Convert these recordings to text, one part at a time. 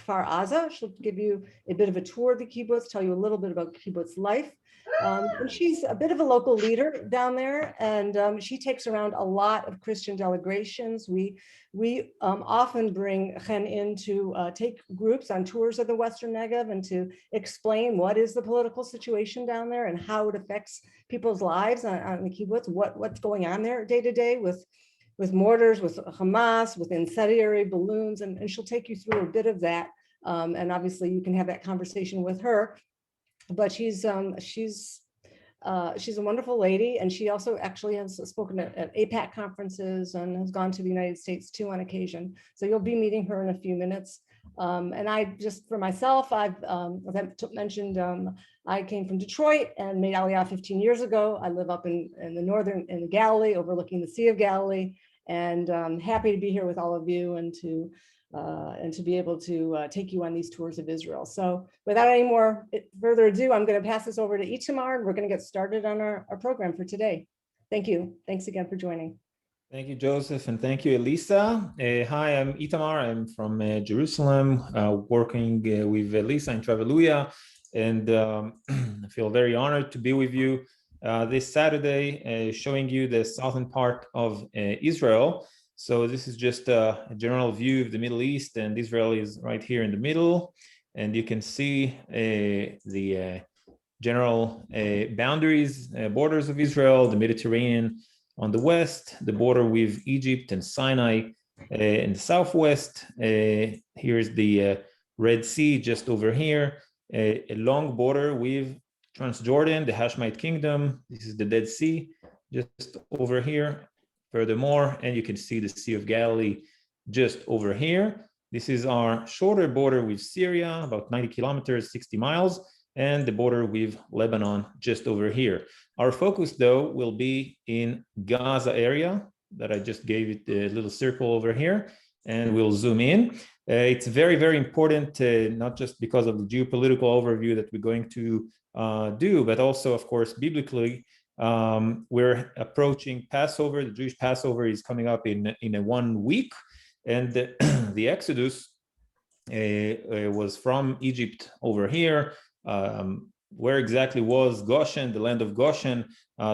Kfar Aza. She'll give you a bit of a tour of the kibbutz, tell you a little bit about kibbutz life. And she's a bit of a local leader down there, and she takes around a lot of Christian delegations. We often bring Chen in to take groups on tours of the Western Negev and to explain what is the political situation down there and how it affects people's lives on the kibbutz, what's going on there day to day with mortars, with Hamas, with incendiary balloons, and she'll take you through a bit of that. And obviously you can have that conversation with her. But she's a wonderful lady, and she also actually has spoken at APAC conferences and has gone to the United States too on occasion. So you'll be meeting her in a few minutes. And I just, for myself, as I mentioned, I came from Detroit and made Aliyah 15 years ago. I live up in the Galilee, overlooking the Sea of Galilee, and happy to be here with all of you and to be able to take you on these tours of Israel. So without any more further ado, I'm going to pass this over to Itamar, and we're going to get started on our program for today. Thank you. Thanks again for joining. Thank you, Joseph, and thank you, Elisa. Hi, I'm Itamar. I'm from Jerusalem, working with Elisa in Travelujah, and I feel very honored to be with you this Saturday, showing you the southern part of Israel. So this is just a general view of the Middle East, and Israel is right here in the middle. And you can see the general boundaries, borders of Israel, the Mediterranean on the west, the border with Egypt and Sinai in the southwest. Here's the Red Sea just over here, a long border with Transjordan, the Hashemite kingdom. This is the Dead Sea just over here. Furthermore, and you can see the Sea of Galilee just over here. This is our shorter border with Syria, about 90 kilometers, 60 miles, and the border with Lebanon just over here. Our focus, though, will be in Gaza area that I just gave it a little circle over here, and we'll zoom in. It's very, very important, not just because of the geopolitical overview that we're going to do, but also, of course, biblically. We're approaching Passover. The Jewish Passover is coming up in 1 week, and the Exodus was from Egypt over here. Where exactly was Goshen, the land of Goshen?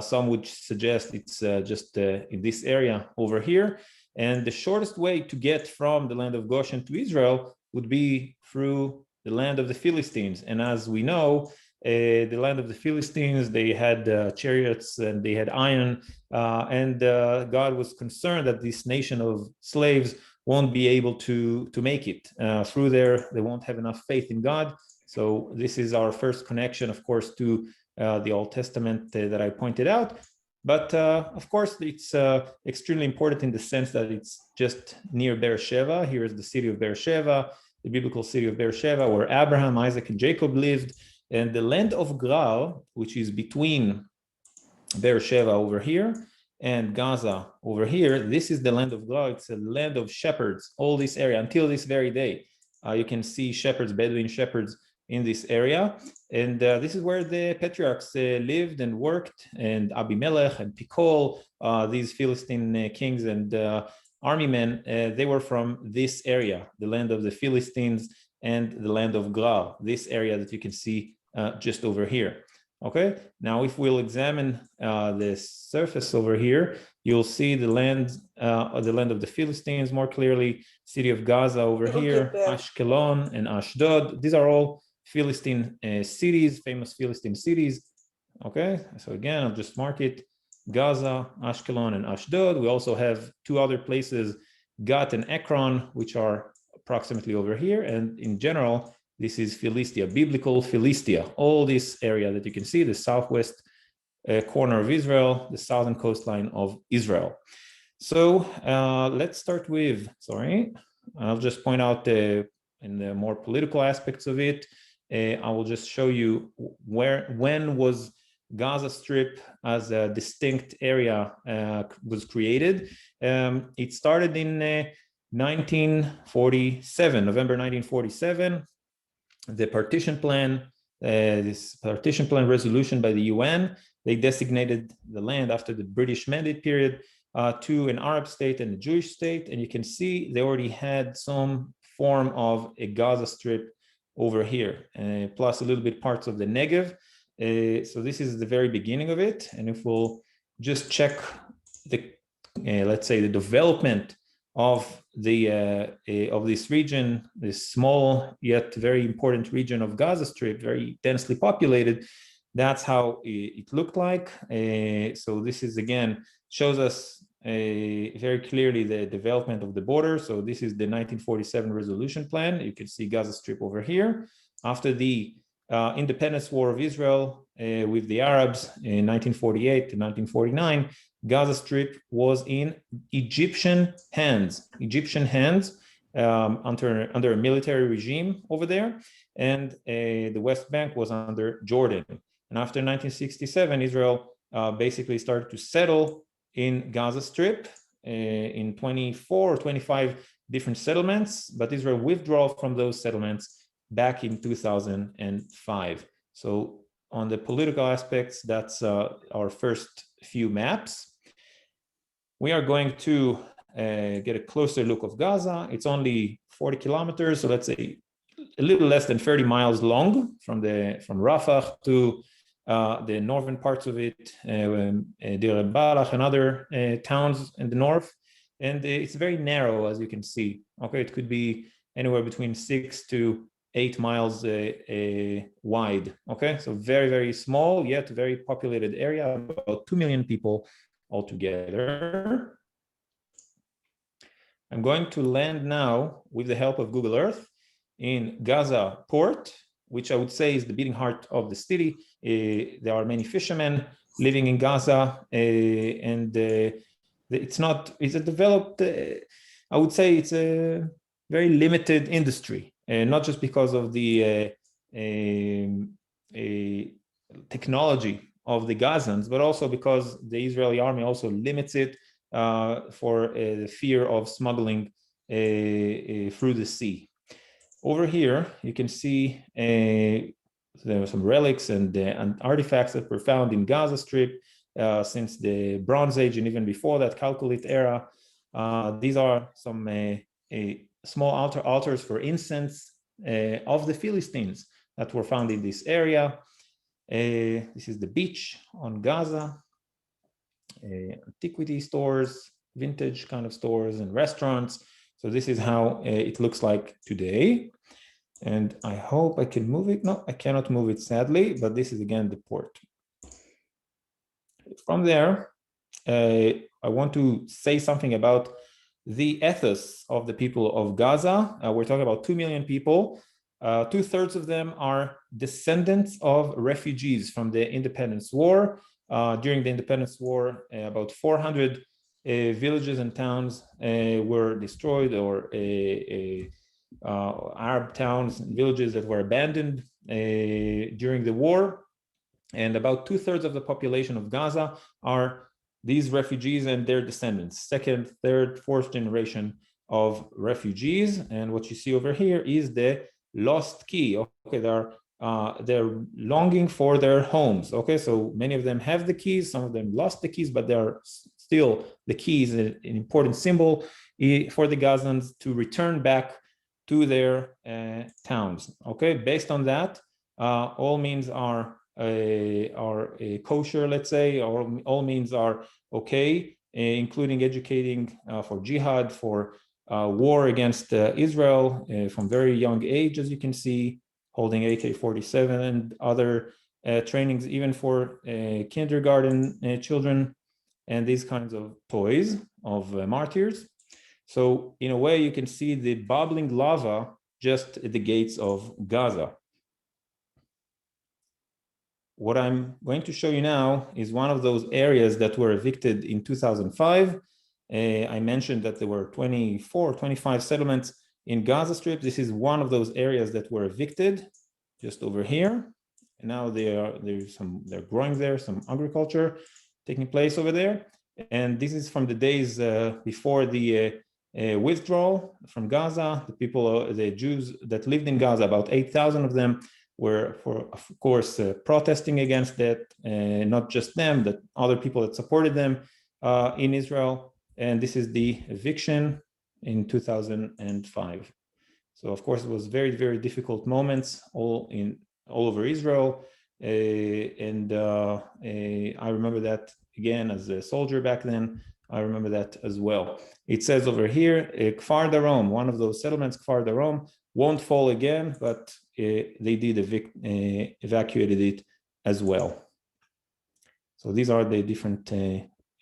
Some would suggest it's just in this area over here. And the shortest way to get from the land of Goshen to Israel would be through the land of the Philistines. And as we know, the land of the Philistines, they had chariots and they had iron, and God was concerned that this nation of slaves won't be able to make it through there. They won't have enough faith in God. So this is our first connection, of course, to the Old Testament that I pointed out. But of course, it's extremely important in the sense that it's just near Beersheva. Here is the city of Beersheva, the biblical city of Beersheva, where Abraham, Isaac, and Jacob lived. And the land of Grar, which is between Beersheva over here and Gaza over here, this is the land of Grar. It's a land of shepherds, all this area, until this very day. You can see shepherds, Bedouin shepherds in this area. And this is where the patriarchs lived and worked, and Abimelech and Pikol, these Philistine kings and army men, they were from this area, the land of the Philistines and the land of Grar, this area that you can see just over here. Okay, now if we'll examine the surface over here, you'll see the land of the Philistines more clearly, city of Gaza over here, Ashkelon and Ashdod. These are all Philistine cities, famous Philistine cities. Okay, so again, I'll just mark it, Gaza, Ashkelon, and Ashdod. We also have two other places, Gat and Ekron, which are approximately over here. And in general, this is Philistia, biblical Philistia, all this area that you can see, the southwest corner of Israel, the southern coastline of Israel. So let's start with, I'll just point out in the more political aspects of it. I will just show you when was Gaza Strip as a distinct area was created. It started in 1947, November 1947. The partition plan, this partition plan resolution by the UN, they designated the land after the British Mandate period to an Arab state and a Jewish state. And you can see they already had some form of a Gaza Strip over here, plus a little bit parts of the Negev. So this is the very beginning of it. And if we'll just check the, let's say, the development of this region, this small yet very important region of Gaza Strip, very densely populated, that's how it looked like. So this is, again, shows us very clearly the development of the border. So this is the 1947 resolution plan. You can see Gaza Strip over here. After the independence war of Israel with the Arabs in 1948 to 1949, Gaza Strip was in Egyptian hands under a military regime over there, and the West Bank was under Jordan. And after 1967, Israel basically started to settle in Gaza Strip in 24 or 25 different settlements, but Israel withdrew from those settlements back in 2005. So on the political aspects, that's our first few maps. We are going to get a closer look of Gaza. It's only 40 kilometers, so let's say a little less than 30 miles long from Rafah to the northern parts of it, Deir el-Balach and other towns in the north. And it's very narrow, as you can see. Okay, it could be anywhere between 6 to 8 miles wide. Okay, so very, very small, yet very populated area, about 2 million people altogether. I'm going to land now with the help of Google Earth in Gaza Port, which I would say is the beating heart of the city. There are many fishermen living in Gaza, and it's a developed, I would say it's a very limited industry, not just because of the technology of the Gazans, but also because the Israeli army also limits it for the fear of smuggling through the sea. Over here, you can see there are some relics and artifacts that were found in Gaza Strip since the Bronze Age and even before that, Chalcolite era. These are some small altars for incense of the Philistines that were found in this area. This is the beach on Gaza. Antiquity stores, vintage kind of stores and restaurants. So this is how it looks like today. And I hope I can move it. No, I cannot move it, sadly, but this is again the port. From there, I want to say something about the ethos of the people of Gaza. We're talking about 2 million people. 2/3 of them are descendants of refugees from the Independence War. During the Independence War, about 400 villages and towns were destroyed, or Arab towns and villages that were abandoned during the war. And about 2/3 of the population of Gaza are these refugees and their descendants, second, third, fourth generation of refugees. And what you see over here is the lost key. Okay, they're longing for their homes. Okay, so many of them have the keys, some of them lost the keys, but they are still, the keys, an important symbol for the Gazans to return back to their towns. Okay, based on that, all means are kosher, let's say, or all means are okay, including educating for jihad, for war against Israel from very young age, as you can see, holding AK-47 and other trainings, even for kindergarten children, and these kinds of toys of martyrs. So in a way, you can see the bubbling lava just at the gates of Gaza. What I'm going to show you now is one of those areas that were evicted in 2005. I mentioned that there were 24, 25 settlements in Gaza Strip. This is one of those areas that were evicted, just over here. And now they're growing there, some agriculture taking place over there. And this is from the days before the withdrawal from Gaza. The Jews that lived in Gaza, about 8,000 of them, were, of course, protesting against that, not just them, but other people that supported them in Israel. And this is the eviction in 2005. So of course, it was very, very difficult moments all over Israel. I remember that again as a soldier back then. I remember that as well. It says over here, Kfar Darom, one of those settlements, Kfar Darom, won't fall again, but they did evacuated it as well. So these are the different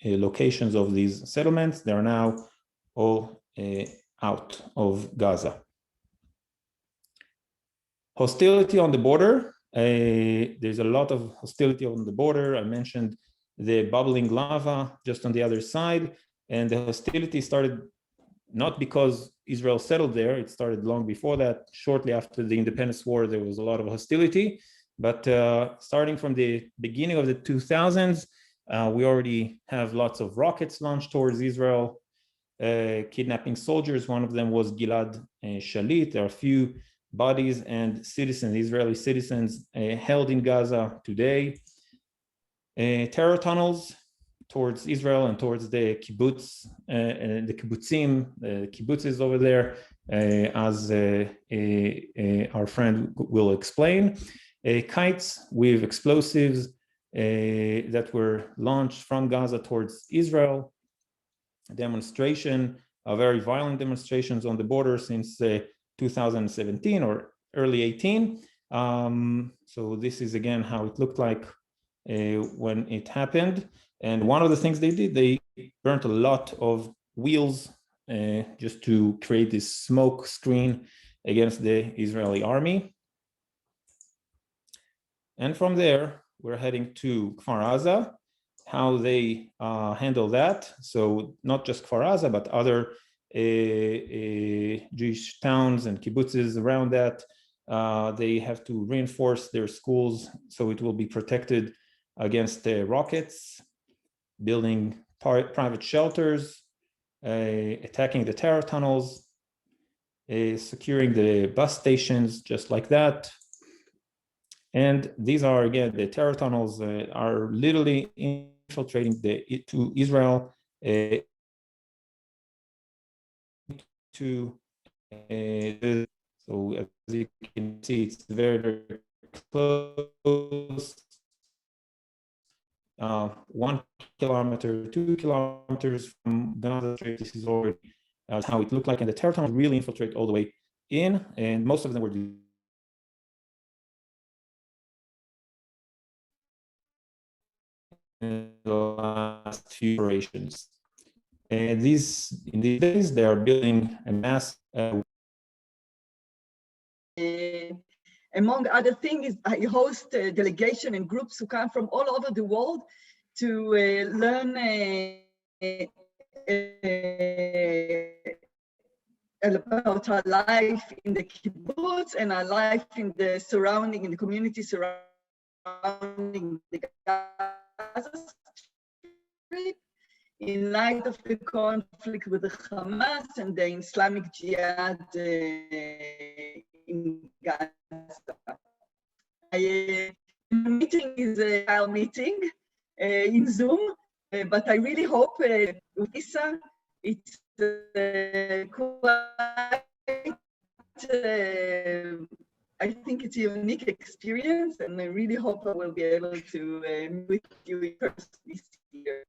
locations of these settlements. They are now all out of Gaza. Hostility on the border. There's a lot of hostility on the border. I mentioned the bubbling lava just on the other side. And the hostility started not because Israel settled there. It started long before that. Shortly after the independence war, there was a lot of hostility. But starting from the beginning of the 2000s, we already have lots of rockets launched towards Israel, kidnapping soldiers. One of them was Gilad Shalit. There are a few bodies and citizens, Israeli citizens, held in Gaza today. Terror tunnels towards Israel and towards the kibbutz, and the kibbutzim, the kibbutzes over there, as our friend will explain. Kites with explosives that were launched from Gaza towards Israel. Demonstration, very violent demonstrations on the border since 2017 or early 18. So this is again how it looked like when it happened. And one of the things they did, they burnt a lot of wheels just to create this smoke screen against the Israeli army. And from there, we're heading to Kfar Aza, how they handle that. So not just Kfar Aza, but other Jewish towns and kibbutzes around that. They have to reinforce their schools so it will be protected against rockets, building private shelters, attacking the terror tunnels, securing the bus stations, just like that. And these are, again, the terror tunnels are literally infiltrating to Israel so as you can see, it's very, very close. 1 kilometer, 2 kilometers from Gaza Strip. This is already how it looked like, and the terror tunnels really infiltrate all the way in, and most of them were in the last few operations. And in these days, they are building a mass. Among other things, I host a delegation and groups who come from all over the world to learn about our life in the kibbutz and our life in the community surrounding the Gaza Strip, in light of the conflict with the Hamas and the Islamic Jihad in Gaza. The meeting is our meeting in Zoom, but I really hope with Lisa, it's quite, I think it's a unique experience, and I really hope I will be able to meet with you in person this year.